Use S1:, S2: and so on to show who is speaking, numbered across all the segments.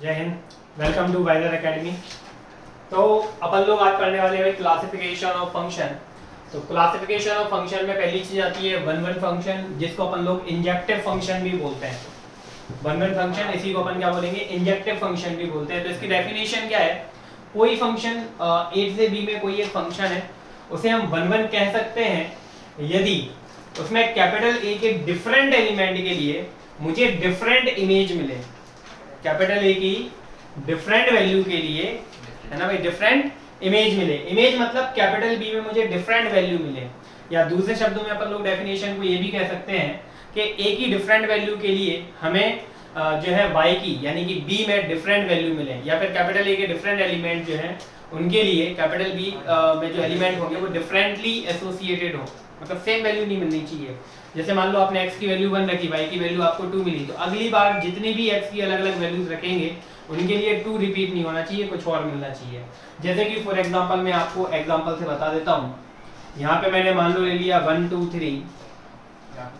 S1: जय हिंद, welcome to Wiser Academy. तो अपन लोग आज पढ़ने वाले हैं क्लासिफिकेशन ऑफ फंक्शन। तो क्लासिफिकेशन ऑफ फंक्शन में पहली चीज आती है वन वन फंक्शन, जिसको अपन लोग इंजेक्टिव फंक्शन भी बोलते हैं। वन वन फंक्शन, इसी को अपन क्या बोलेंगे, इंजेक्टिव फंक्शन भी बोलते हैं। तो इसकी डेफिनेशन क्या है, कोई फंक्शन ए से बी में कोई एक फंक्शन है, उसे हम वन वन कह सकते हैं यदि उसमें कैपिटल ए के डिफरेंट एलिमेंट के लिए मुझे डिफरेंट इमेज मिले। कैपिटल ए की डिफरेंट वैल्यू के लिए, है ना भाई, डिफरेंट इमेज मिले। इमेज मतलब कैपिटल बी में मुझे डिफरेंट वैल्यू मिले, या दूसरे शब्दों में अपन लोग डेफिनेशन को ये भी कह सकते हैं कि ए की डिफरेंट वैल्यू के लिए हमें जो है y की यानी कि b में डिफरेंट वैल्यू मिले, या फिर कैपिटल ए के डिफरेंट एलिमेंट जो है उनके लिए कैपिटल b में जो एलिमेंट होंगे वो डिफरेंटली एसोसिएटेड हो, मतलब सेम वैल्यू नहीं मिलनी चाहिए। जैसे मान लो आपने x की वैल्यू 1 रखी, y की वैल्यू आपको 2 मिली, तो अगली बार जितनी भी x की अलग अलग वैल्यूज रखेंगे उनके लिए 2 रिपीट नहीं होना चाहिए, कुछ और मिलना चाहिए। जैसे कि फॉर एग्जांपल मैं आपको एग्जांपल से बता देता हूँ। यहाँ पे मैंने मान लो ले लिया 1 2 3,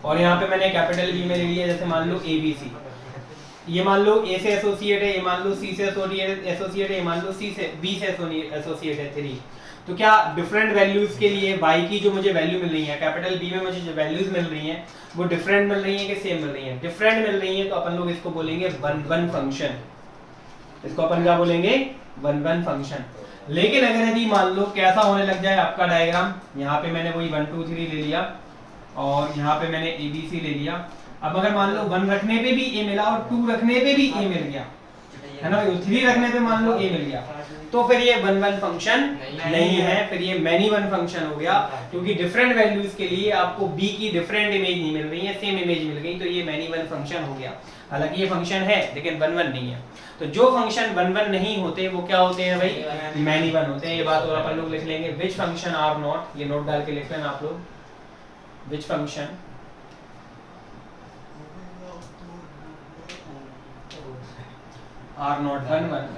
S1: और यहाँ पे मैंने कैपिटल B में ले लिया जैसे मान लो ABC। ये मान लो A से एसोसिएट है, ये मान लो C से एसोसिएट है, ये मान लो C से B से एसोसिएट है 3। तो क्या डिफरेंट वैल्यूज के लिए y की जो मुझे वैल्यू मिल रही है, कैपिटल B में मुझे जो वैल्यूज मिल रही हैं वो डिफरेंट मिल रही हैं कि सेम मिल रही हैं? डिफरेंट मिल रही हैं, तो अपन लोग इसको बोलेंगे वन वन फंक्शन। इसको अपन क्या बोलेंगे, वन वन फंक्शन। लेकिन अगर यदि मान लो कैसा होने लग जाए आपका डायग्राम, यहाँ पे मैंने वही 1 2 3 ले लिया और यहाँ पे मैंने ABC ले लिया। अब अगर मान लो 1 रखने पे भी A मिला और 2 रखने पे भी A मिल गया, है ना, 3 रखने पे मान लो A मिल गया, तो फिर ये वन वन फंक्शन नहीं है, फिर ये मैनी वन फंक्शन हो गया। क्योंकि डिफरेंट वैल्यूज के लिए आपको B की डिफरेंट इमेज नहीं मिल रही है, सेम इमेज मिल गई, तो ये मैनी वन फंक्शन हो गया। हालांकि ये फंक्शन है लेकिन वन वन नहीं है। तो जो फंक्शन वन वन नहीं होते वो क्या होते हैं भाई, मैनी वन होते हैं। ये बात और अपन लोग लिख लेंगे, विच फंक्शन आर नॉट, ये नोट डाल के लिख लेना आप लोग, which function are not one one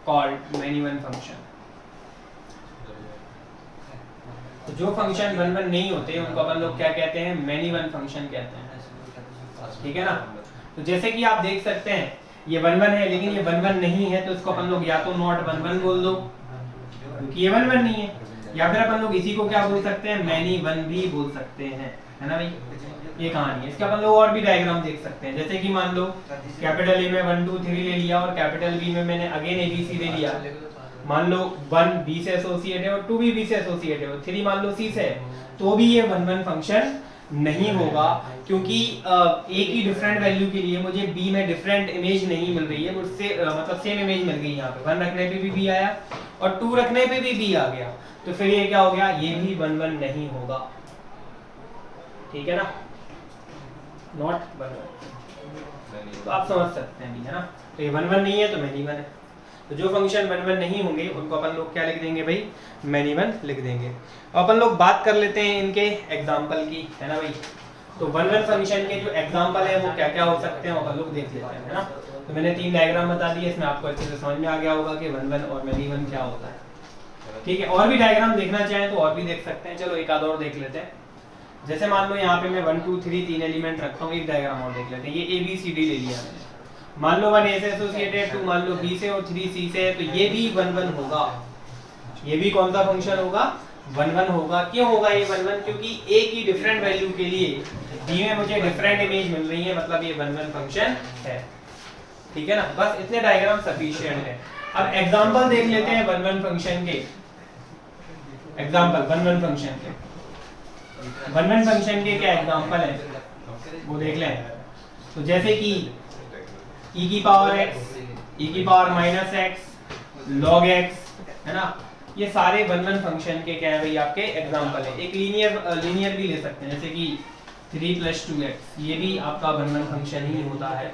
S1: called many one function. तो जो फंक्शन वन वन नहीं होते उनको अपन लोग क्या कहते हैं, मैनी वन फंक्शन कहते हैं। ठीक है ना। तो जैसे कि आप देख सकते हैं ये वन वन है लेकिन ये वन वन नहीं है, तो इसको अपन लोग या तो नॉट वन वन बोल दो क्योंकि ये वन वन नहीं है, या फिर अपन लोग इसी को क्या बोल सकते हैं, मैनी वन भी बोल सकते हैं, है ना भाई। ये कहानी है। इसके अपन लोग और भी डायग्राम देख सकते हैं। जैसे कि मान लो कैपिटल ए में 1 2 3 ले लिया और कैपिटल बी में मैंने अगेन ABC ले लिया। मान लो 1 B से एसोसिएट है और 2 भी B से एसोसिएट है और 3 मान लो C से है, तो भी ये वन वन फंक्शन नहीं होगा, क्योंकि A की डिफरेंट वैल्यू के लिए मुझे B में डिफरेंट इमेज नहीं मिल रही है, मुझसे मतलब सेम इमेज मिल गई। यहाँ पे 1 रखने पे भी B आया और 2 रखने पे भी B आ गया, तो फिर ये क्या हो गया, ये भी वन वन नहीं होगा। ठीक है ना, नॉट वन वन। तो आप समझ सकते हैं भी, है ना। तो ये वन वन नहीं है तो मैनी वन है। तो जो फंक्शन वन वन नहीं होंगे उनको अपन लोग क्या लिख देंगे भाई, मैनी वन लिख देंगे। और अपन लोग बात कर लेते हैं इनके एग्जाम्पल की, है ना भाई। तो वन वन फंक्शन के जो एग्जाम्पल है वो क्या क्या हो सकते हैं अपन लोग देख लेते हैं, है ना। तो मैंने 3 डायग्राम बता दिए, इसमें आपको अच्छे से समझ में आ गया होगा कि वन वन और मैनी वन क्या होता है। ठीक है, और भी डायग्राम देखना चाहें तो और भी देख सकते हैं। चलो एक आध और देख लेते हैं। जैसे मान लो यहाँ पे मैं 1 2 3 3 एलिमेंट रखता हूँ, एक डायग्राम और देख लेते हैं। ये ABCD ले लिया मैंने। मान लो 1 A से एसोसिएटेड, 2 मान लो B से और 3 C से है, तो ये भी वन वन होगा। ये भी कौन सा फंक्शन होगा, वन वन होगा। क्यों होगा ये वन वन, क्योंकि A की डिफरेंट वैल्यू के लिए B में मुझे डिफरेंट इमेज मिल रही है, मतलब ये वन वन फंक्शन है। ठीक है ना, बस इतने डायग्राम सफिशिएंट है। अब एग्जांपल देख लेते हैं वन वन फंक्शन के। एग्जांपल वन वन फंक्शन के, वन वन फंक्शन के क्या एग्जांपल है वो देख लें। तो जैसे कि e की पावर x, e की power minus x, log x, है ना, ये सारे वन वन फंक्शन के क्या है भाई, आपके एग्जांपल है। एक लीनियर भी ले सकते हैं, जैसे कि 3 + 2x, ये भी आपका वन वन फंक्शन ही होता है।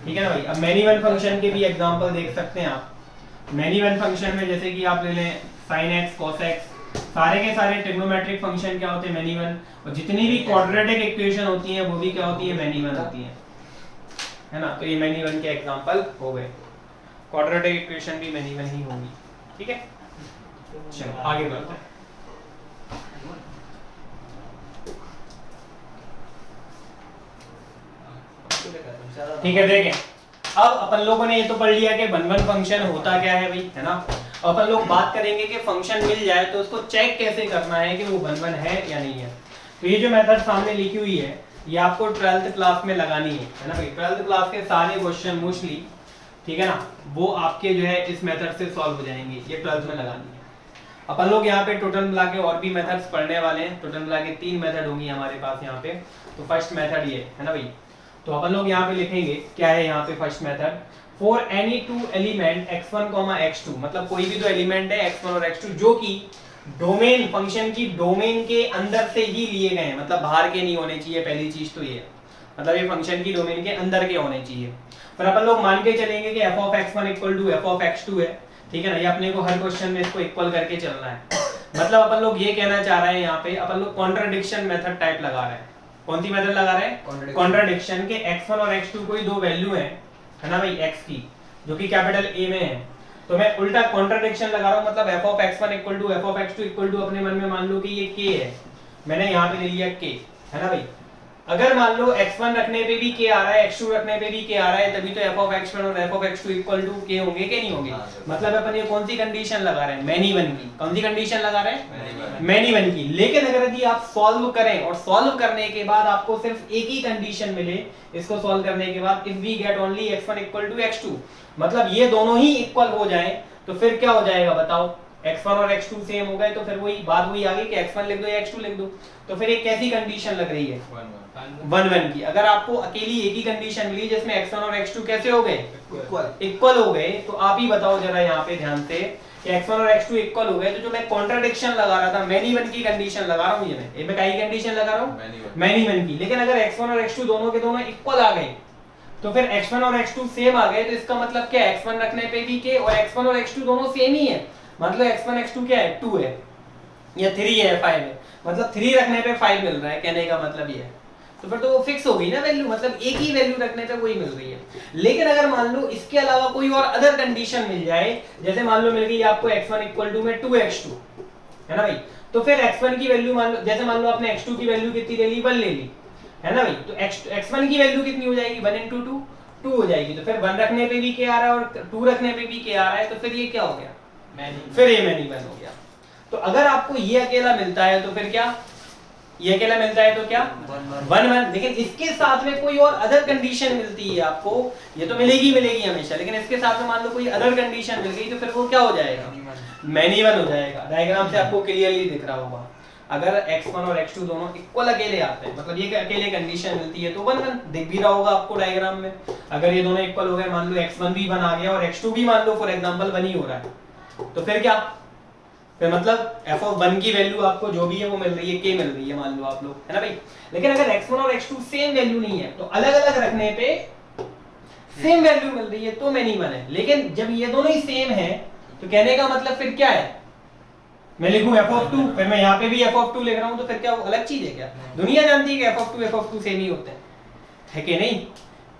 S1: ठीक है ना भाई। अब मैनी वन फंक्शन के भी एग्जांपल देख सकते हैं आप। मैनी वन फंक्शन में जैसे कि आप ले लें sin x, cos x, सारे के सारे ट्रिग्नोमेट्रिक फंक्शन क्या होते हैं, मैनी वन। और जितनी भी क्वाड्रेटिक इक्वेशन होती हैं वो भी क्या होती है, मैनी वन होती हैं, है ना। तो ये मैनी वन के एग्जांपल हो गए। क्वाड्रेटिक इक्वेशन भी मैनी वन ही होगी। ठीक है, चलो आगे बढ़ते हैं। ठीक है, देखें अब अपन लोगों ने ये तो पढ़ लिया कि वन वन फंक्शन होता क्या है भाई, है ना। अपन लोग बात करेंगे कि फंक्शन मिल जाए तो उसको चेक कैसे करना है कि वो वन वन है या नहीं है। तो ये जो मेथड सामने लिखी हुई है ये आपको 12th क्लास में लगानी है ना भाई। 12th क्लास के सारे क्वेश्चन मोस्टली, ठीक है ना, वो आपके जो है इस मेथड से सॉल्व हो जाएंगे। ये 12th में लगानी है। अपन लोग यहाँ पे टोटल मिला के और भी मेथड्स पढ़ने वाले हैं। टोटल मिला के 3 मेथड होंगी हमारे पास यहाँ पे। तो फर्स्ट मेथड ये है ना भाई। तो अपन लोग यहाँ पे लिखेंगे क्या है यहाँ पे first method, for any two element x1, x2, मतलब कोई भी दो एलिमेंट है x1 और x2 जो कि डोमेन फंक्शन की डोमेन के अंदर से ही लिए गए हैं, मतलब बाहर के नहीं होने चाहिए। पहली चीज तो ये है, मतलब ये फंक्शन की डोमेन के अंदर के होने चाहिए। पर अपन लोग मान के चलेंगे कि f of x1 equal to f of x2 है, ठीक है ना। ये अपने को हर क्वेश्चन में इसको इक्वल करके चलना है। मतलब अपन लोग ये कहना चाह रहे हैं यहाँ पे, अपन लोग कॉन्ट्रडिक्शन मेथड टाइप लगा रहे हैं। कौन सी मेथड लगा रहे हैं? कॉन्ट्रडिक्शन के x1 और x2 कोई दो वैल्यू है ना भाई, x की, जो कि कैपिटल A में है। तो मैं उल्टा कॉन्ट्रडिक्शन लगा रहा हूँ, मतलब f of x1 equal to f of x2 equal to अपने मन में मान लो कि ये k है, मैंने यहाँ पे ले लिया k, है ना भाई। अगर मान लो x1 रखने पे भी k आ रहा है, x2 रखने पे भी k आ रहा है, तभी तो f of x1 और f of x2 equal to k होंगे कि नहीं होंगे। मतलब अपन ये कौन सी कंडीशन लगा रहे हैं? मैनी वन की। कौन सी कंडीशन लगा रहे हैं? मैनी वन की। लेकिन अगर यदि आप सॉल्व करें और सॉल्व करने के बाद आपको सिर्फ एक ही कंडीशन मिले इसको सॉल्व करने के बाद, if we get only x1 equal to x2, मतलब ये दोनों ही इक्वल हो जाएं, तो फिर क्या हो जाएगा बताओ? x1 और x2 सेम हो गए तो फिर वही बात वही आ गई कि x1 लिख दो या x2 लिख दो। तो फिर एक कैसी कंडीशन लग रही है? वन वन की। अगर आपको अकेली एक ही कंडीशन मिली जिसमें x1 और x2 कैसे हो गए? इक्वल हो गए, तो आप ही बताओ जरा यहाँ पे ध्यान से कि x1 और x2 इक्वल हो गए, तो जो मैं कॉन्ट्रडिक्शन लगा रहा था, मैनी वन की कंडीशन लगा रहा हूँ, ये मैं काई कंडीशन लगा रहा हूँ? मैनी वन की। लेकिन अगर x1 और x2 दोनों के दोनों इक्वल आ गए, तो फिर x1 और x2 सेम आ गए, तो इसका मतलब क्या है? x1 रखने पे भी k और x1 और x2 दोनों सेम ही है, मतलब x1 x2 क्या है? 2 है या 3 है, 5 है, मतलब 3 रखने पे 5 मिल रहा है, कहने का मतलब ये है। तो फिर तो वो फिक्स हो गई ना वैल्यू, मतलब एक ही वैल्यू रखने पे वही मिल रही है। लेकिन अगर मान लो इसके अलावा कोई और अदर कंडीशन मिल जाए, जैसे मान लो मिल गई आपको x1 इक्वल टू में 2x2, है ना भाई, तो फिर x1 की वैल्यू मान लो, जैसे मान लो आपने x2 की वैल्यू कितनी ले ली? 1 ले ली, है ना भाई, तो x1 की वैल्यू कितनी हो जाएगी? 1 into 2 2 हो जाएगी। तो फिर 1 रखने पे भी k आ रहा है और 2 रखने पे भी k आ रहा है, तो फिर ये क्या हो गया? फिर ये मैनी वन हो गया। तो अगर आपको ये अकेला मिलता है तो फिर क्या? ये अकेला मिलता है तो क्या? One one. लेकिन इसके साथ में कोई और अदर कंडीशन मिलती है आपको, ये तो मिलेगी हमेशा, लेकिन इसके साथ में मान लो कोई अदर कंडीशन मिल गई, तो फिर वो क्या हो जाएगा? मैनी वन हो जाएगा। डायग्राम से आपको क्लियरली दिख रहा होगा। अगर x1 और x2 दोनों इक्वल अकेले आते हैं, मतलब ये अकेले कंडीशन मिलती है, तो 1 1 दिख भी रहा होगा आपको डायग्राम में। अगर ये दोनों इक्वल हो गए, मान लो x1 भी 1 आ गया और x2 भी मान लो फॉर एग्जांपल 1 ही हो रहा है, तो फिर क्या? फिर मतलब f of 1 की वैल्यू आपको जो भी है वो मिल रही है, k मिल रही है मान लो आप लोग, है ना भाई। लेकिन अगर x1 और x2 सेम वैल्यू नहीं है, तो अलग अलग रखने पे सेम वैल्यू मिल रही है तो मैनी वन है। लेकिन जब ये दोनों ही सेम है, तो कहने का मतलब फिर क्या है? मैं लिखूं f of 2, फिर मैं यहाँ पे भी f of 2 लिख रहा हूँ, तो फिर क्या वो अलग चीज है क्या? दुनिया जानती है कि f of 2 सेम ही होते हैं, है कि नहीं?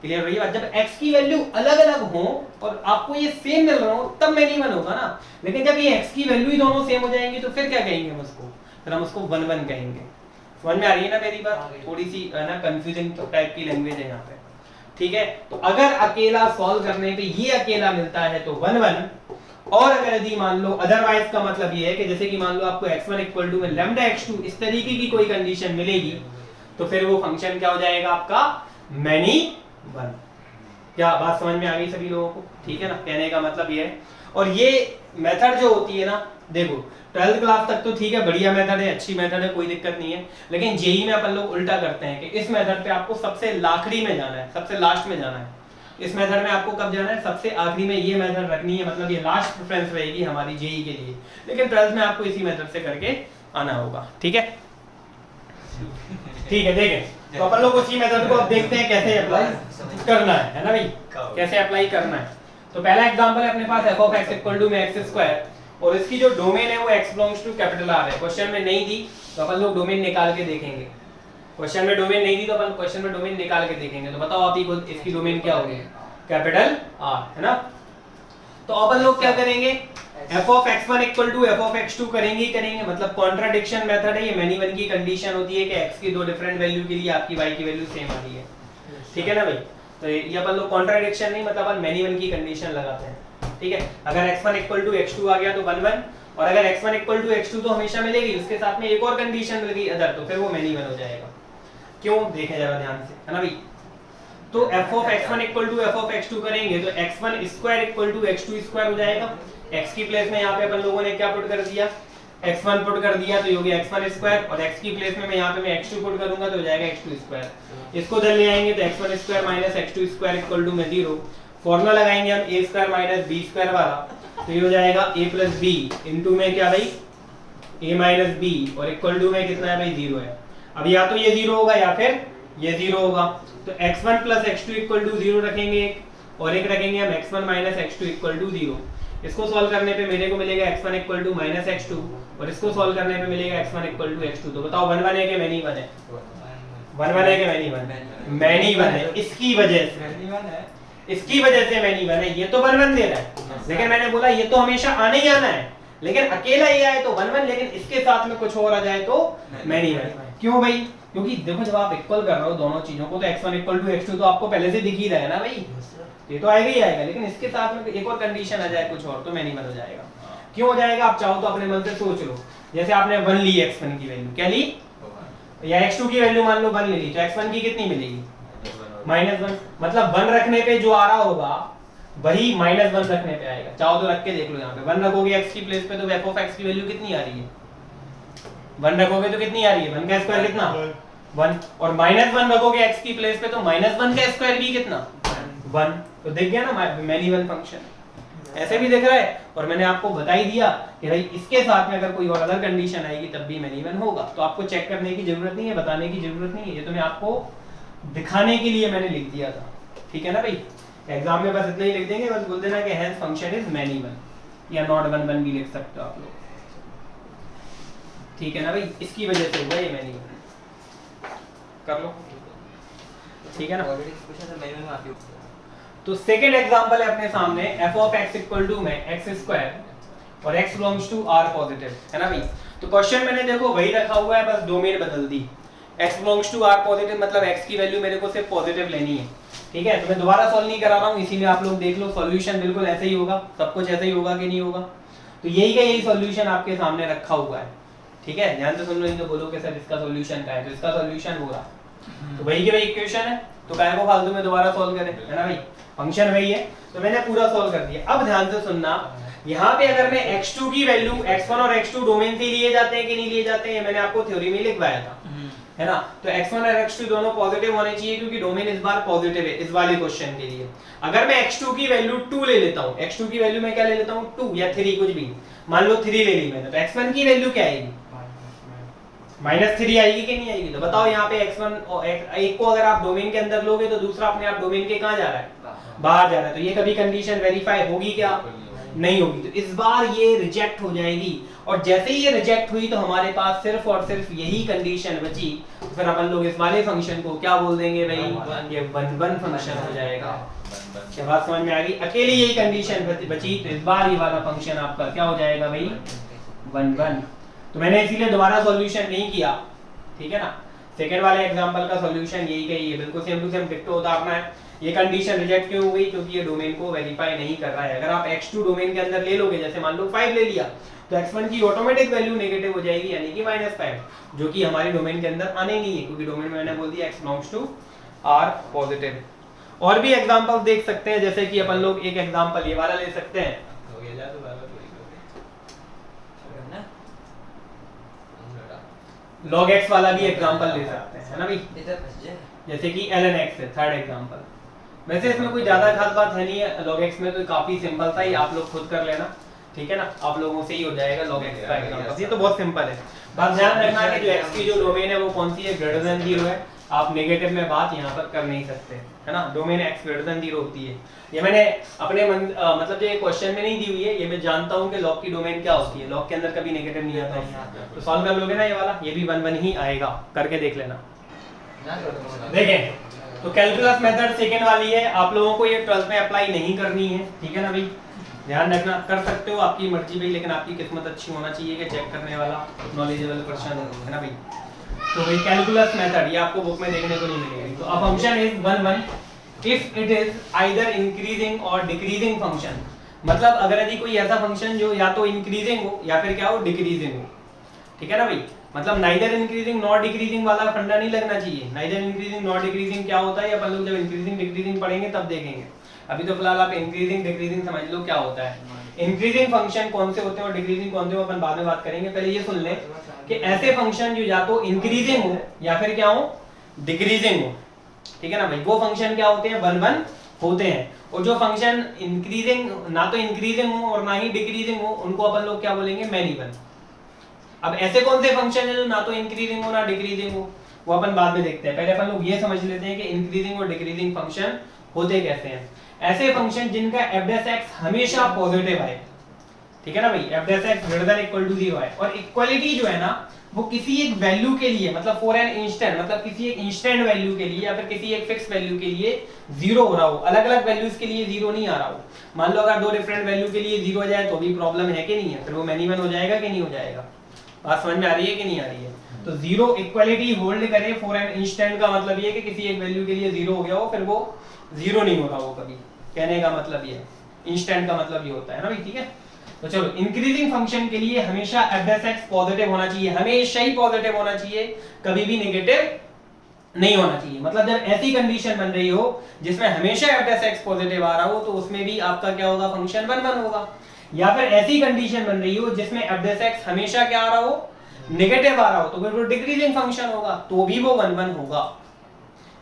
S1: क्लियर रही बात। जब x की वैल्यू अलग अलग हो और आपको ये सेम मिल रहा हो, तब मैनी वन होगा ना। लेकिन जब ये x की वैल्यू ही दोनों सेम हो जाएंगी, तो फिर क्या कहेंगे हम उसको? फिर हम उसको 1 1 कहेंगे। समझ में आ रही है ना मेरी बात? थोड़ी सी ना कंफ्यूजिंग टाइप की लैंग्वेज है यहाँ पे, ठीक है। तो अगर अकेला सॉल्व करने पे ये अकेला मिलता है तो 1 1, और अगर यदि मान लो अदरवाइज का मतलब ये है कि जैसे कि मान लो आपको x1 इक्वल टू में लैम्डा x2 इस तरीके की कोई कंडीशन मिलेगी, तो फिर वो फंक्शन क्या हो जाएगा आपका? Many one. क्या बात समझ में आ गई सभी लोगों को? ठीक है ना, कहने का मतलब ये है। और ये मेथड जो होती है ना, देखो 12th क्लास तक तो ठीक है, बढ़िया मेथड है, अच्छी मेथड है, कोई दिक्कत नहीं है। लेकिन जेई में अपन लोग उल्टा करते हैं कि इस मेथड पे आपको सबसे लाखड़ी में जाना है, सबसे लास्ट में जाना है। इस मेथड में आपको कब जाना है? सबसे आखिरी में ये मेथड रखनी है, मतलब ये लास्ट प्रेफरेंस रहेगी हमारी जेई के लिए। लेकिन 12th में आपको इसी मेथड से करके आना होगा, ठीक है? ठीक है, देखें तो अपन लोग उसी मेथड को अब देखते हैं कैसे अप्लाई करना है ना भाई, कैसे अप्लाई करना है। तो पहला एग्जांपल है अपने पास f of x equal to में x2, और इसकी जो डोमेन है वो x belongs to capital R है। क्वेश्चन में नहीं दी तो अपन लोग डोमेन निकाल के देखेंगे। क्वेश्चन में डोमेन नहीं दी तो अपन क्वेश्चन में डोमेन निकाल के देखेंगे। तो बताओ आप ही को इसकी डोमेन क्या होगी? कैपिटल R, है ना। तो अपन लोग क्या करेंगे? f of x1 equal to f of x2 करेंगे मतलब कॉन्ट्राडिक्शन मेथड है ये। मैनी वन की कंडीशन होती है कि x की दो डिफरेंट वैल्यू के लिए आपकी y की वैल्यू सेम आ रही है, ठीक है ना भाई। तो ये अपन लोग कॉन्ट्राडिक्शन नहीं, मतलब अपन मैनी वन की कंडीशन लगाते हैं, ठीक है। अगर x1 इक्वल टू x2 आ गया तो 1 1, और अगर x1 इक्वल टू x2 तो हमेशा मिलेगी, उसके साथ में एक और कंडीशन मिल गई अदर, तो फिर वो मैनी वन हो जाएगा। क्यों, देखें जरा ध्यान से, है ना भाई। तो f of x1 equal to f ऑफ x2 करेंगे तो x1 square equal to x2 square हो जाएगा। x की प्लेस में यहाँ पे अपन लोगों ने क्या पुट कर दिया, x1 पुट कर दिया तो ये हो गया x1 स्क्वायर, और x की प्लेस में मैं यहाँ पे मैं x2 पुट करूंगा तो हो जाएगा x2 स्क्वायर। इसको उधर ले आएंगे तो x1 square minus x2 square equal to में 0। फॉर्मूला लगाएंगे हम a square minus b square वाला, तो ये हो जाएगा a प्लस b इनटू में क्या भाई a माइनस b, और इक्वल टू में कितना है भाई 0 है। अब या तो ये 0 होगा या फिर ये 0 होगा, तो x1 plus x2 equal to 0 रखेंगे एक, और एक रखेंगे हम x1 minus x2 equal to 0। इसको सॉल्व करने पे मेरे को मिलेगा x1 equal to minus x2, और इसको सॉल्व करने पे मिलेगा x1 इक्वल टू x2। तो बताओ 1 1 है कि मैनी वन है? 1 1 है कि मैनी वन? मैनी वन है। इसकी वजह से मैनी वन है। ये तो 1 1 दे रहा है, लेकिन मैंने बोला ये तो हमेशा आने ही आना है, लेकिन अकेला ये आए तो 1 1, लेकिन इसके साथ में कुछ और आ जाए तो मैनी वन। क्यों भाई? क्योंकि देखो जब आप इक्वल कर रहे हो दोनों चीजों को तो x1 इक्वल टू x2 तो आपको पहले से दिख ही रहा है ना भाई, ये तो आएगा ही आएगा, लेकिन इसके साथ में एक और कंडीशन आ जाए कुछ और तो मैनी वन हो जाएगा। क्यों हो जाएगा? आप चाहो तो अपने मन से सोच लो। जैसे आपने 1 ली, x1 की वैल्यू क्या ली, या x2 की वैल्यू मान लो 1 ले ली, तो x1 की कितनी मिलेगी -1। मतलब 1 रखने पे जो आ रहा होगा वही -1 रखने पे आएगा। चाहो तो रख के देख लो, यहाँ पे 1 रखोगे x की प्लेस पे तो f ऑफ x की वैल्यू कितनी आ रही है, 1 रखोगे तो कितनी आ रही है, 1 का स्क्वायर कितना 1, और -1 रखोगे x की प्लेस पे तो -1 का स्क्वायर भी कितना 1। तो देख गया ना मैनी वन फंक्शन, ऐसे भी दिख रहा है। और मैंने आपको बता ही दिया कि भाई इसके साथ में अगर कोई और अदर कंडीशन आएगी तब भी मैनी वन होगा। तो आपको चेक करने की जरूरत नहीं है, बताने की जरूरत नहीं है, ये तो मैं आपको दिखाने के लिए मैंने लिख दिया था, ठीक है ना भाई। एग्जाम में बस इतना ही लिख देंगे, बस बोल देना कि hence function is many one, या नॉट 1 1 भी लिख सकते हो आप लोग, ठीक है ना भाई। इसकी वजह से हुआ ये मैनी वन, कर लो, ठीक है ना। तो सेकंड एग्जांपल है अपने सामने, f of x equal to में x स्क्वायर और x belongs to r positive, है ना भाई। तो क्वेश्चन मैंने देखो वही रखा हुआ है, बस डोमेन बदल दी। x belongs to r positive मतलब x की वैल्यू मेरे को सिर्फ पॉजिटिव लेनी है, ठीक है। तो मैं दोबारा सॉल्व नहीं करा रहा हूँ, इसी में आप लोग देख लो सॉल्यूशन बिल्कुल ऐसे ही होगा, सब कुछ ऐसे ही होगा कि नहीं होगा। तो यही का यही सॉल्यूशन आपके सामने रखा हुआ है, ठीक है। ध्यान से सुन लो, नहीं तो बोलो कि सर इसका सॉल्यूशन क्या है, तो इसका सॉल्यूशन हो रहा, तो वही के वही इक्वेशन है, तो काहे को फालतू में दोबारा सॉल्व करें, है ना भाई। फंक्शन वही है, तो मैंने पूरा सॉल्व कर दिया। अब ध्यान से सुनना, यहाँ पे अगर मैं x2 की वैल्यू, x1 और x2 डोमेन से लिए जाते हैं कि नहीं लिए जाते हैं, मैंने आपको थ्योरी में लिखवाया था, है ना। तो x1 और x2 दोनों पॉजिटिव होने चाहिए, क्योंकि डोमेन इस बार पॉजिटिव है इस वाले क्वेश्चन के लिए। अगर मैं x2 की वैल्यू 2 ले लेता हूँ, x2 की वैल्यू मैं क्या ले लेता हूँ 2 या 3 कुछ भी, मान लो 3 ले ली मैंने, तो x1 की वैल्यू क्या आएगी -3 आएगी कि नहीं आएगी। तो बताओ यहाँ पे x1 और एक को अगर आप डोमेन के अंदर लोगे तो दूसरा अपने आप डोमेन के कहाँ जा रहा है, बाहर जा रहा है। तो ये कभी कंडीशन वेरीफाई होगी क्या, नहीं होगी। तो इस बार ये रिजेक्ट हो जाएगी, और जैसे ही ये रिजेक्ट हुई तो हमारे पास सिर्फ और सिर्फ यही कंडीशन बची। तो फिर अपन लोग इस वाले फंक्शन को क्या बोल देंगे भाई, ये 1 1 फंक्शन हो जाएगा। क्या बात समझ में आ गई? अकेली यही कंडीशन बची, तो इस बार ये वाला फंक्शन आपका क्या हो जाएगा भाई 1 1। तो मैंने इसीलिए दोबारा सॉल्यूशन नहीं किया, ठीक है ना। सेकंड वाले एग्जांपल का सॉल्यूशन यही का ही है, बिल्कुल सेम टू सेम डिक्टो उतारना है। ये कंडीशन रिजेक्ट क्यों हो गई, क्योंकि ये डोमेन को वेरीफाई नहीं कर रहा है। अगर आप x2 डोमेन के अंदर ले लोगे, जैसे मान लो 5 ले लिया, तो x1 की ऑटोमेटिक वैल्यू नेगेटिव हो जाएगी, यानी कि -5, जो कि हमारे डोमेन के अंदर आने नहीं है, क्योंकि डोमेन में मैंने बोल दिया x belongs to r positive. और भी एग्जांपल्स देख सकते हैं, जैसे कि अपन लोग एक एग्जांपल ये वाला ले सकते हैं, log x वाला भी एग्जांपल ले सकते हैं, है ना भाई। जैसे कि ln x है थर्ड एग्जांपल। वैसे इसमें कोई ज्यादा खास बात है नहीं है, log x में तो काफी सिंपल सा ही, आप लोग खुद कर लेना, ठीक है ना। आप लोगों से ही हो जाएगा log x का एग्जांपल, ये तो बहुत सिंपल है। बस ध्यान रखना कि जो x की जो डोमेन है वो कौन सी है, ग्रेटर देन 0 है। आप नेगेटिव में बात यहाँ पर कर नहीं सकते, है ना। डोमेन x ग्रेटर देन 0 होती है। ये मैंने अपने मतलब जो क्वेश्चन में नहीं दी हुई है, ये मैं जानता हूँ कि log की डोमेन क्या होती है। log के अंदर कभी नेगेटिव नहीं आता है, तो सॉल्व कर लोगे ना ये वाला, ये भी 1 1 ही आएगा, करके देख लेना। देखें, तो कैलकुलस मेथड सेकंड वाली है, आप लोगों को ये 12th में अप्लाई नहीं करनी है, ठीक है ना भाई। ध्यान रखना, कर सकते हो आपकी मर्जी भाई, लेकिन आपकी किस्मत अच्छी होना चाहिए कि चेक करने वाला नॉलेजेबल पर्सन हो, है ना भाई। तो भाई कैलकुलस मेथड ये आपको बुक में देखने को नहीं मिलेगी। तो अब function is 1 1, if it is either increasing और डिक्रीजिंग फंक्शन, मतलब अगर यदि कोई ऐसा फंक्शन जो या तो इंक्रीजिंग हो या फिर क्या हो, डिक्रीजिंग हो। ठीक है ना भाई, मतलब नाइदर इंक्रीजिंग नॉट डिक्रीजिंग वाला फंडा नहीं लगना चाहिए। नाइदर इंक्रीजिंग नॉट डिक्रीजिंग क्या होता है ये अपन लोग जब इंक्रीजिंग डिक्रीजिंग पढ़ेंगे तब देखेंगे। अभी तो फिलहाल आप इंक्रीजिंग डिक्रीजिंग समझ लो क्या होता है। इंक्रीजिंग फंक्शन कौन से होते हैं और डिक्रीजिंग कौन से, अपन बाद में बात करेंगे। पहले ये सुन लें कि ऐसे फंक्शन जो या तो इंक्रीजिंग हो या फिर क्या हो, डिक्रीजिंग हो। ठीक है ना भाई, वो फंक्शन क्या होते हैं, वन वन होते हैं। और जो फंक्शन इंक्रीजिंग, ना तो इंक्रीजिंग हो और ना ही डिक्रीजिंग हो, उनको अपन लोग क्या बोलेंगे, मैनी वन। अब ऐसे कौन से फंक्शन है जो ना तो इंक्रीजिंग हो ना डिक्रीजिंग हो, वो अपन बाद में देखते हैं। पहले अपन लोग ये समझ लेते हैं कि इंक्रीजिंग और डिक्रीजिंग फंक्शन होते कैसे हैं। ऐसे फंक्शन जिनका f' हमेशा पॉजिटिव है। ठीक है ना भाई, f' greater than equal to 0 है। और इक्वलिटी जो है ना वो किसी एक वैल्यू के लिए, मतलब फॉर एन इंस्टेंट, मतलब किसी एक इंस्टेंट वैल्यू के लिए या फिर किसी एक फिक्स वैल्यू के लिए 0 हो रहा हो। अलग अलग वैल्यूज के लिए 0 नहीं आ रहा हो। मान लो अगर दो डिफरेंट वैल्यू के लिए 0 आ जाए तो भी प्रॉब्लम है कि नहीं है, फिर वो मैनी वन हो जाएगा कि नहीं हो जाएगा। बात समझ में आ रही है कि नहीं आ रही है। तो 0 इक्वलिटी होल्ड करे फॉर एन इंस्टेंट का मतलब ये है कि किसी एक वैल्यू के लिए 0 हो गया हो, फिर वो 0 नहीं हो रहा हो कभी। कहने का मतलब ये है, इंस्टेंट का मतलब ये होता है ना भाई। ठीक है, तो चलो, इंक्रीजिंग फंक्शन के लिए हमेशा f' पॉजिटिव होना चाहिए, हमेशा ही पॉजिटिव होना चाहिए, कभी भी नेगेटिव नहीं होना चाहिए। मतलब जब ऐसी कंडीशन बन रही हो जिसमें हमेशा f' पॉजिटिव आ रहा हो तो उसमें भी आपका क्या होगा, फंक्शन वन वन होगा। या फिर ऐसी कंडीशन बन रही हो जिसमें f' हमेशा क्या आ रहा हो, नेगेटिव आ रहा हो, तो फिर वो डिक्रीजिंग फंक्शन होगा, तो भी वो वन वन होगा।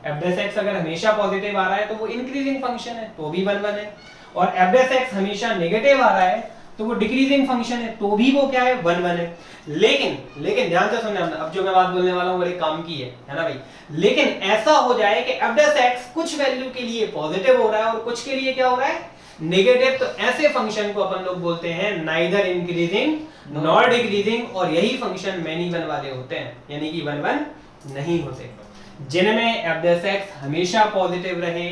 S1: f' अगर हमेशा पॉजिटिव आ रहा है तो वो इंक्रीजिंग फंक्शन है, तो भी वन वन है। और f' हमेशा नेगेटिव आ रहा है तो वो डिक्रीजिंग फंक्शन है, तो भी वो क्या है, वन वन है। लेकिन ध्यान से सुनना, अब जो मैं बात बोलने वाला हूं बड़े काम की है ना भाई। लेकिन ऐसा हो जाए कि f' कुछ वैल्यू के लिए पॉजिटिव हो रहा है और कुछ के लिए क्या हो रहा है, नेगेटिव, तो ऐसे फंक्शन को अपन लोग बोलते हैं नाइदर इंक्रीजिंग नॉर डिक्रीजिंग, और यही फंक्शन मैनी वन वाले होते हैं, यानी कि वन वन नहीं होते। जिनमें f' हमेशा पॉजिटिव रहे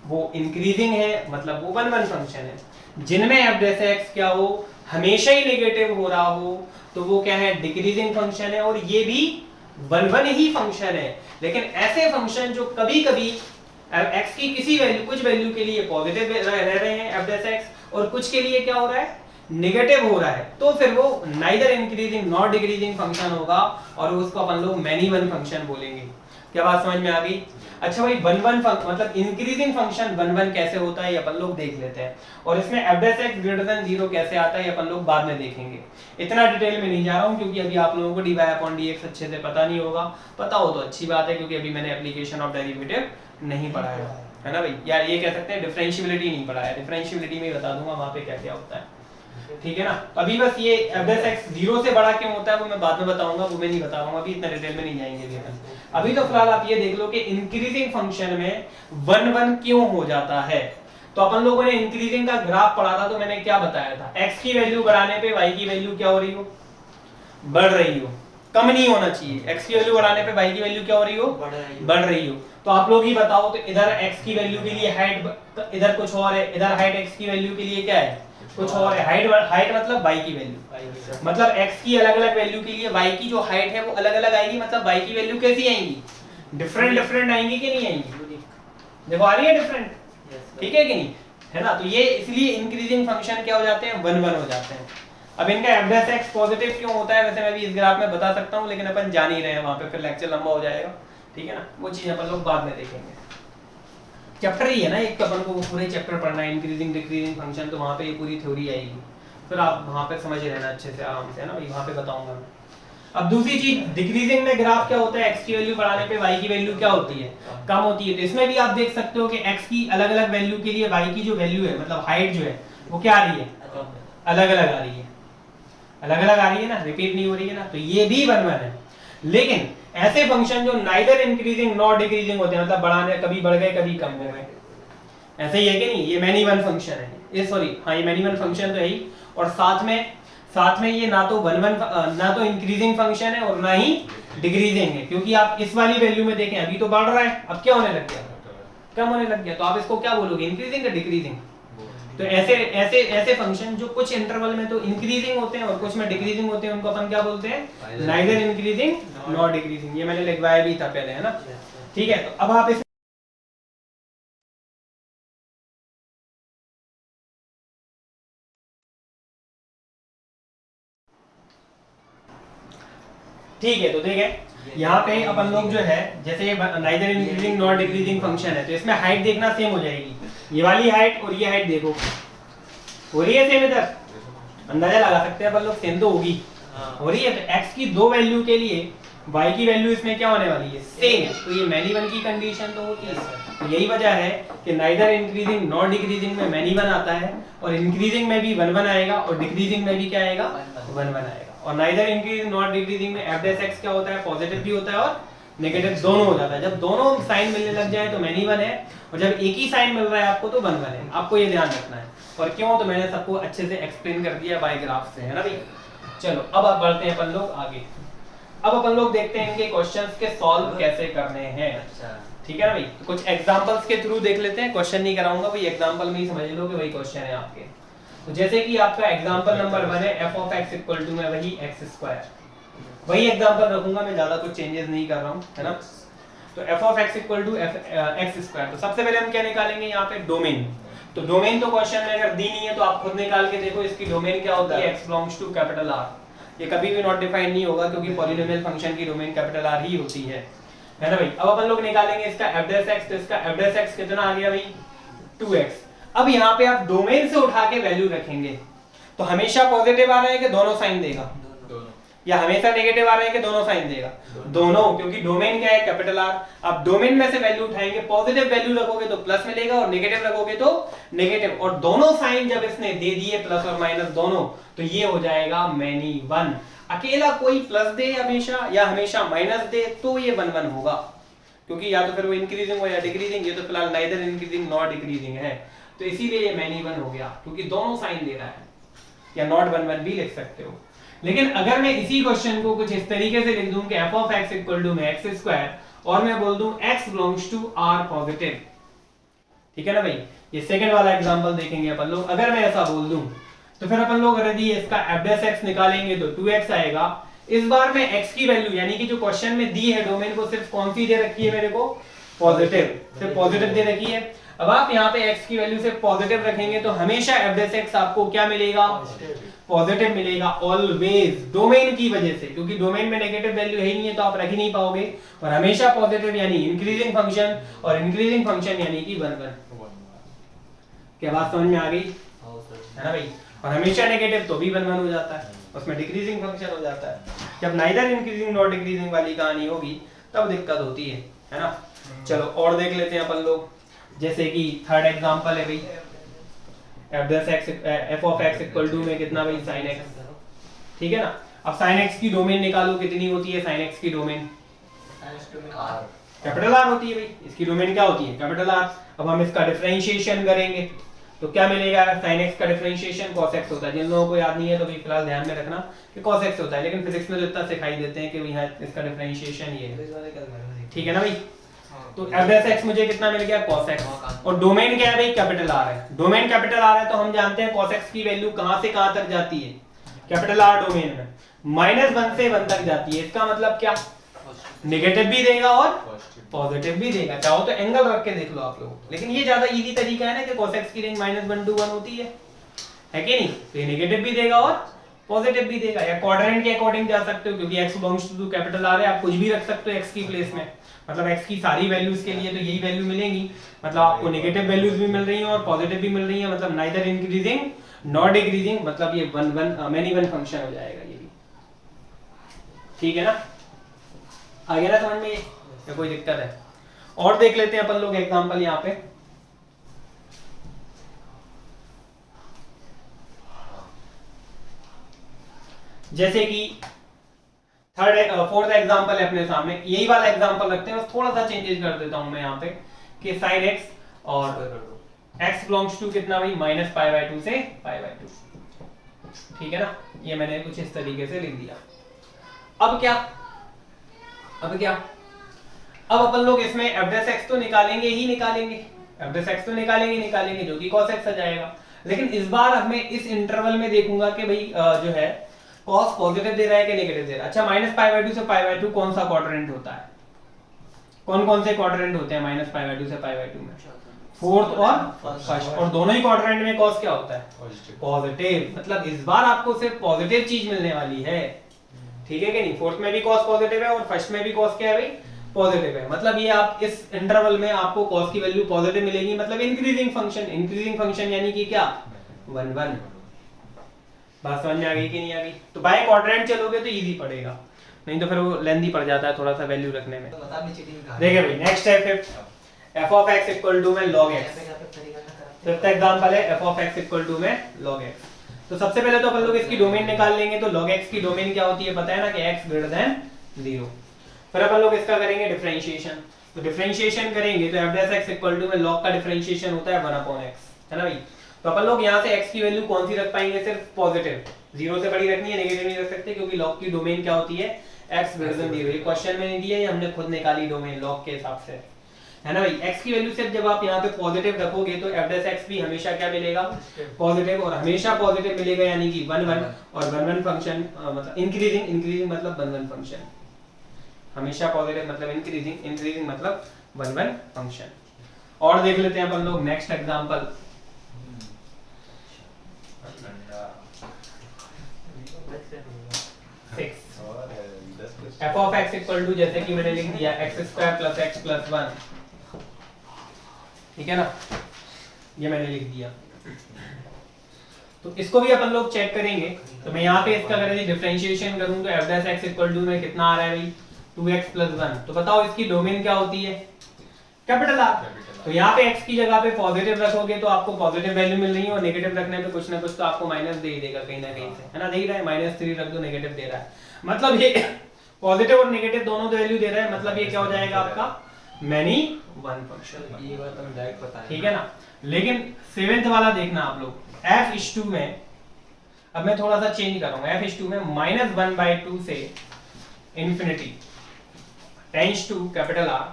S1: वो इंक्रीजिंग है, मतलब वो वन वन फंक्शन है। जिनमें f' क्या हो, हमेशा ही नेगेटिव हो रहा हो, तो वो क्या है, डिक्रीजिंग फंक्शन है, और ये भी वन वन ही फंक्शन है। लेकिन ऐसे फंक्शन जो कभी कभी x की किसी वैल्यू, कुछ वैल्यू के लिए पॉजिटिव रह रहे हैं f' और कुछ के लिए क्या हो रहा है, नेगेटिव हो रहा है, तो फिर वो neither increasing not decreasing function होगा और उसको अपन लोग मैनी वन फंक्शन बोलेंगे। क्या बात समझ में आ गई। अच्छा भाई, वन वन मतलब इंक्रीजिंग फंक्शन वन वन कैसे होता है ये अपन लोग देख लेते हैं, और इसमें f' ग्रेटर देन 0 कैसे आता है ये अपन लोग बाद में देखेंगे। इतना डिटेल में नहीं जा रहा हूं क्योंकि अभी आप लोगों को dy/dx अच्छे से पता नहीं होगा। पता हो तो अच्छी बात है, क्योंकि अभी मैंने एप्लीकेशन ऑफ डेरिवेटिव नहीं पढ़ाया है ना भाई, यार ये कह सकते हैं डिफरेंशियबिलिटी नहीं पढ़ाया। डिफरेंशियबिलिटी में बता दूंगा वहां पे क्या क्या होता है। ठीक है ना, अभी बस ये f' 0 से बड़ा क्यों होता है वो मैं बाद में बताऊंगा, वो मैं नहीं बता रहा हूं, अभी इतना डिटेल में नहीं जाएंगे। अभी तो फिलहाल आप ये देख लो कि इंक्रीजिंग फंक्शन में वन वन क्यों हो जाता है। तो अपन लोगों ने इंक्रीजिंग का ग्राफ पढ़ा था, तो मैंने क्या बताया था, x की वैल्यू बढ़ाने पे y की वैल्यू क्या हो रही हो, बढ़ रही हो, कम नहीं होना चाहिए। x की वैल्यू बढ़ाने पे y की वैल्यू क्या हो रही हो, बढ़ रही हो। तो आप लोग ही बताओ, तो इधर x की वैल्यू के लिए हाइट इधर कुछ और है, इधर हाइट x की वैल्यू के लिए क्या है, कुछ और है। हाइट मतलब y की वैल्यू, मतलब x की अलग अलग वैल्यू के लिए y की जो हाइट है वो अलग अलग आएगी, मतलब y की वैल्यू कैसी आएंगी, डिफरेंट आएंगी कि नहीं आएंगी। देखो आ रही है डिफरेंट, ठीक है कि नहीं, है ना। तो ये इसलिए इंक्रीजिंग फंक्शन क्या हो जाते हैं, वन वन हो जाते हैं। अब इनका f' पॉजिटिव क्यों होता है वैसे मैं भी इस ग्राफ में बता सकता हूं, लेकिन अपन जान ही रहे हैं, वहां पे फिर लेक्चर लंबा हो जाएगा। ठीक है ना, वो चीज अपन लोग बाद में देखेंगे। चैप्टर ही है ना एक, अपन को पूरे चैप्टर पढ़ना है इंक्रीजिंग डिक्रीजिंग फंक्शन, तो वहां पे ये पूरी थ्योरी आएगी, फिर आप वहां पे समझ लेना अच्छे से आराम से, है ना, वहां पे बताऊंगा मैं। अब दूसरी चीज, डिक्रीजिंग में ग्राफ क्या होता है, x की वैल्यू बढ़ाने पे y की वैल्यू क्या होती है, कम होती है। तो इसमें भी आप देख सकते हो कि x की अलग अलग वैल्यू के लिए y की जो वैल्यू है, मतलब हाइट जो है वो क्या आ रही है, अलग अलग आ रही है, अलग अलग आ रही है ना, रिपीट नहीं हो रही है ना। तो ये भी वन वन है। लेकिन ऐसे फंक्शन जो नाइदर इंक्रीजिंग नॉट डिक्रीजिंग होते हैं, मतलब बढ़ाने कभी बढ़ गए कभी कम हो गए, ऐसे ही है कि नहीं, ये मैनी वन फंक्शन है, ये सॉरी हाँ ये मैनी वन फंक्शन तो है ही, और साथ में ये ना तो वन वन ना तो इंक्रीजिंग फंक्शन है और ना ही डिक्रीजिंग है, क्योंकि आप इस वाली वैल्यू में देखें अभी तो बढ़ रहा है, अब क्या होने लग गया, कम होने लग गया, तो आप इसको क्या बोलोगे, इंक्रीजिंग या डिक्रीजिंग। तो ऐसे फंक्शन जो कुछ इंटरवल में तो इंक्रीजिंग होते हैं और कुछ में डिक्रीजिंग होते हैं, उनको अपन क्या बोलते हैं, नाइदर इंक्रीजिंग नॉट डिक्रीजिंग। ये मैंने लिखवाया भी था पहले, है ना। ठीक है, तो अब आप इस ठीक है, तो देखें यहाँ पे अपन लोग जो है जैसे neither increasing not decreasing function है, तो इसमें हाइट देखना सेम हो जाएगी। ये वाली हाइट और ये हाइट देखो हो रही है सेम, इधर अंदाजा लगा सकते हैं अपन लोग, सेम तो होगी हो रही है। तो x की दो वैल्यू के लिए y की वैल्यू इसमें क्या होने वाली है, सेम। तो ये मैनी वन की कंडीशन तो होती है। तो यही वजह है कि नाइदर इंक्रीजिंग नॉट डिक्रीजिंग में मैनी वन आता है, और इंक्रीजिंग में भी वन वन आएगा, और डिक्रीजिंग में भी क्या आएगा, वन वन आएगा। और नाइदर इंक्रीजिंग नॉट डिक्रीजिंग में f डैश x क्या होता है, पॉजिटिव भी होता है और नेगेटिव दोनों हो जाता है। जब दोनों साइन मिलने लग जाए तो मैनी वन है, और जब एक ही साइन मिल रहा है आपको तो वन वन है। आपको ये ध्यान रखना है। और क्यों, तो मैंने सबको अच्छे से एक्सप्लेन कर दिया बाय ग्राफ से, है ना भाई। चलो अब बढ़ते हैं अपन लोग आगे। अब अपन लोग देखते हैं इनके क्वेश्चंस के सॉल्व कैसे करने हैं। ठीक है ना भाई, तो कुछ एग्जांपल्स के थ्रू देख लेते हैं। क्वेश्चन नहीं कराऊंगा भाई, एग्जांपल में ही समझ लो कि वही क्वेश्चन है आपके। तो जैसे कि आपका एग्जांपल नंबर 1 है f of x equal to में वही x², वही एग्जांपल रखूंगा मैं, ज्यादा कुछ चेंजेस नहीं कर रहा हूं, है ना। तो f of x equal to x², तो सबसे पहले हम क्या निकालेंगे यहाँ पे, डोमेन। तो डोमेन तो क्वेश्चन में अगर दी नहीं है तो आप खुद निकाल के देखो इसकी डोमेन क्या होती है, x belongs to capital R। ये कभी भी नॉट डिफाइन नहीं होगा क्योंकि पॉलिनोमियल फंक्शन की डोमेन कैपिटल R ही होती है ना भाई। अब अपन लोग निकालेंगे इसका f डैश x, तो इसका f डैश x कितना आ गया भाई, 2x। अब यहाँ पे आप डोमेन से उठा के वैल्यू रखेंगे, तो हमेशा पॉजिटिव आ रहा है कि दोनों साइन देगा, या हमेशा नेगेटिव आ रहा है कि दोनों साइन देगा, दोनों, क्योंकि डोमेन क्या है, कैपिटल R। आप डोमेन में से वैल्यू उठाएंगे, पॉजिटिव वैल्यू रखोगे तो प्लस मिलेगा, और नेगेटिव रखोगे तो नेगेटिव। और दोनों साइन जब इसने दे दिए प्लस और माइनस दोनों, तो ये हो जाएगा मैनी वन। अकेला कोई प्लस दे हमेशा या हमेशा माइनस दे तो ये वन वन होगा, क्योंकि या तो फिर वो इंक्रीजिंग हो या डिक्रीजिंग। ये तो फिलहाल नाइदर इंक्रीजिंग नॉट डिक्रीजिंग है, तो इसीलिए ये मैनी वन हो गया, क्योंकि दोनों साइन दे रहा है। या नॉट वन वन भी लिख सकते हो। लेकिन अगर मैं इसी क्वेश्चन को कुछ इस तरीके से लिख दूं कि f of x equal to में x², और मैं बोल दूं x belongs to R positive, ठीक है ना भाई। ये सेकंड वाला एग्जांपल देखेंगे अपन लोग। अगर मैं ऐसा बोल दूं तो फिर अपन लोग यदि इसका f डैश x निकालेंगे तो 2x आएगा। इस बार मैं x की वैल्यू, यानी कि जो क्वेश्चन में दी है डोमेन को, सिर्फ कौन सी दे रखी है मेरे को, पॉजिटिव, सिर्फ पॉजिटिव दे रखी है। अब आप यहाँ पे x की वैल्यू से पॉजिटिव रखेंगे तो हमेशा f डैश x आपको क्या मिलेगा, पॉजिटिव मिलेगा ऑलवेज, डोमेन की वजह से, क्योंकि डोमेन में नेगेटिव वैल्यू है ही नहीं है तो आप रख ही नहीं पाओगे। और हमेशा पॉजिटिव यानी इंक्रीजिंग फंक्शन, और इंक्रीजिंग फंक्शन यानी कि वन वन। क्या बात समझ में आ गई, है ना भाई। और हमेशा नेगेटिव तो भी वन वन हो जाता है, उसमें डिक्रीजिंग फंक्शन हो जाता है। जब नाइदर इंक्रीजिंग नॉट डिक्रीजिंग वाली कहानी होगी तब दिक्कत होती है ना। चलो और देख लेते हैं अपन लोग। जैसे कि थर्ड एग्जांपल है भाई, f of x equal to में कितना भाई, sin x, ठीक है ना। अब sin x की डोमेन निकालो, कितनी होती है sin x की डोमेन, कैपिटल R होती है भाई। इसकी डोमेन क्या होती है, कैपिटल R। अब हम इसका डिफरेंशिएशन करेंगे तो क्या मिलेगा, sin x का डिफरेंशिएशन cos x होता है। जिन लोगों को याद नहीं है तो भी फिलहाल ध्यान में रखना कि cos x होता है, लेकिन फिजिक्स में तो इतना सिखाई देते हैं कि यहाँ इसका डिफरेंशिएशन ये है, ठीक है ना भाई। तो f डैश x मुझे कितना मिल गया, cos x, और डोमेन क्या है भाई, कैपिटल R है। डोमेन कैपिटल R है तो हम जानते हैं cos x की वैल्यू कहां से कहां तक जाती है, कैपिटल R डोमेन में -1 से 1 तक जाती है। इसका मतलब क्या, नेगेटिव भी देगा और पॉजिटिव भी देगा। चाहो तो एंगल रख के देख लो आप लोग, लेकिन ये ज्यादा इजी तरीका है ना कि cos x की रेंज -1 to 1 होती है कि नहीं। तो ये नेगेटिव भी देगा और पॉजिटिव भी देगा। या क्वाड्रेंट के अकॉर्डिंग जा सकते हो, क्योंकि x belongs to capital R है, आप कुछ भी रख सकते हो x की प्लेस में। मतलब x की सारी वैल्यूज के लिए तो यही वैल्यू मिलेंगी, मतलब आपको नेगेटिव वैल्यूज भी मिल रही हैं और पॉजिटिव भी मिल रही हैं। मतलब नाइदर इंक्रीजिंग नॉट डिक्रीजिंग, मतलब ये one one many one function हो जाएगा ये भी, ठीक है ना। आ गया ना समझ में, ये कोई दिक्कत है। और देख लेते हैं अपन लोग एग्जांपल यहाँ पे। जैसे कि फोर्थ एग्जांपल है अपने सामने, यही वाला एग्जांपल रखते हैं, बस थोड़ा सा चेंजेस कर देता हूं मैं यहाँ पे कि sin x और x बिलोंग्स टू कितना भाई, -π/2 से π/2, ठीक है ना। ये मैंने कुछ इस तरीके से लिख दिया। अब क्या, अब अपन लोग इसमें f डैश x तो निकालेंगे ही निकालेंगे, f डैश x तो निकालेंगे जो कि cos x आ जाएगा। लेकिन इस बार अब मैं इस इंटरवल में देखूंगा कि भाई जो है cos पॉजिटिव दे रहा है कि नेगेटिव दे रहा है। अच्छा, -π/2 से π/2 कौन सा क्वाड्रेंट होता है, कौन से क्वाड्रेंट होते हैं -π/2 से π/2 में, फोर्थ और फर्स्ट, और दोनों ही क्वाड्रेंट में cos क्या होता है, पॉजिटिव। मतलब इस बार आपको सिर्फ पॉजिटिव चीज मिलने वाली है, ठीक है कि नहीं, फोर्थ में भी कॉस पॉजिटिव है और फर्स्ट में भी कॉस क्या है भाई, पॉजिटिव है। मतलब ये आप इस इंटरवल में आपको कॉस की वैल्यू पॉजिटिव मिलेगी, मतलब इंक्रीजिंग फंक्शन यानी कि क्या 1 1। बात समझ में आ गई कि नहीं आ गई? तो बाय क्वाड्रेंट चलोगे तो इजी पड़ेगा, नहीं तो फिर वो लेंथी पड़ जाता है थोड़ा सा वैल्यू रखने में। देखिए भाई नेक्स्ट है fifth, F of X equal to में लॉग एक्स। फिफ्थ एग्जांपल है F of X equal to में लॉग एक्स। तो सबसे पहले तो अपन लोग इसकी डोमेन निकाल लेंगे। तो log x की डोमेन क्या होती है पता है ना कि x ग्रेटर देन 0। फिर अपन लोग इसका करेंगे डिफरेंशिएशन। तो डिफरेंशिएशन करेंगे तो f dash x equal to में log का डिफरेंशिएशन होता है 1 अपॉन x, है ना भाई। तो अपन लोग यहाँ से x की वैल्यू कौन सी रख पाएंगे, सिर्फ पॉजिटिव, 0 से बड़ी रखनी है, नेगेटिव नहीं रख सकते क्योंकि log की डोमेन क्या होती है x ग्रेटर देन 0। ये क्वेश्चन में नहीं दिया, ये हमने खुद निकाली डोमेन log के हिसाब से, है ना भाई। x की वैल्यू सिर्फ जब आप यहाँ पे पॉजिटिव रखोगे तो f डैश x भी हमेशा क्या मिलेगा, पॉजिटिव, और हमेशा पॉजिटिव मिलेगा यानी कि 1 1। और 1 1 फंक्शन मतलब इंक्रीजिंग मतलब 1 1 फंक्शन, हमेशा पॉजिटिव मतलब इंक्रीजिंग मतलब 1 1 फंक्शन। और देख लेते हैं अपन लोग next example. f of x equal to जैसे कि मैंने लिख दिया x square plus x plus 1, ठीक है ना, ये मैंने लिख दिया। तो इसको भी अपन लोग चेक करेंगे। तो मैं यहाँ पे इसका अगर डिफरेंशिएशन करूँ तो f dash x equal to में कितना आ रहा है भाई 2x प्लस 1। तो बताओ इसकी डोमेन क्या होती है, कैपिटल R। तो यहाँ पे x की जगह पे पॉजिटिव रखोगे तो आपको पॉजिटिव वैल्यू मिल रही है, और नेगेटिव रखने पे कुछ ना कुछ तो आपको माइनस दे ही देगा कहीं ना कहीं से, है ना, दे ही रहा है, -3 रख दो नेगेटिव दे रहा है, मतलब ये पॉजिटिव और नेगेटिव दोनों वैल्यू दे रहा है, मतलब ये क्या हो जाएगा आपका मैनी वन फंक्शन।
S2: ये बात हम डायरेक्ट पता है,
S1: ठीक है ना। लेकिन 7th वाला देखना आप लोग, f(2) में अब मैं थोड़ा सा चेंज कर रहा हूँ, f(2) में -1/2 से infinity tends to capital R,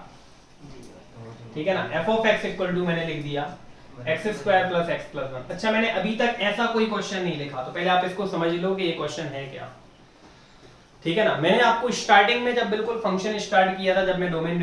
S1: ठीक है ना। f of x equal to मैंने लिख दिया x square plus x plus 1। अच्छा मैंने अभी तक ऐसा कोई क्वेश्चन नहीं लिखा, तो पहले आप इसको समझ लो कि ये क्वेश्चन है क्या, ठीक है ना। मैंने आपको स्टार्टिंग में जब बिल्कुल फंक्शन स्टार्ट किया था, जब मैं डोमेन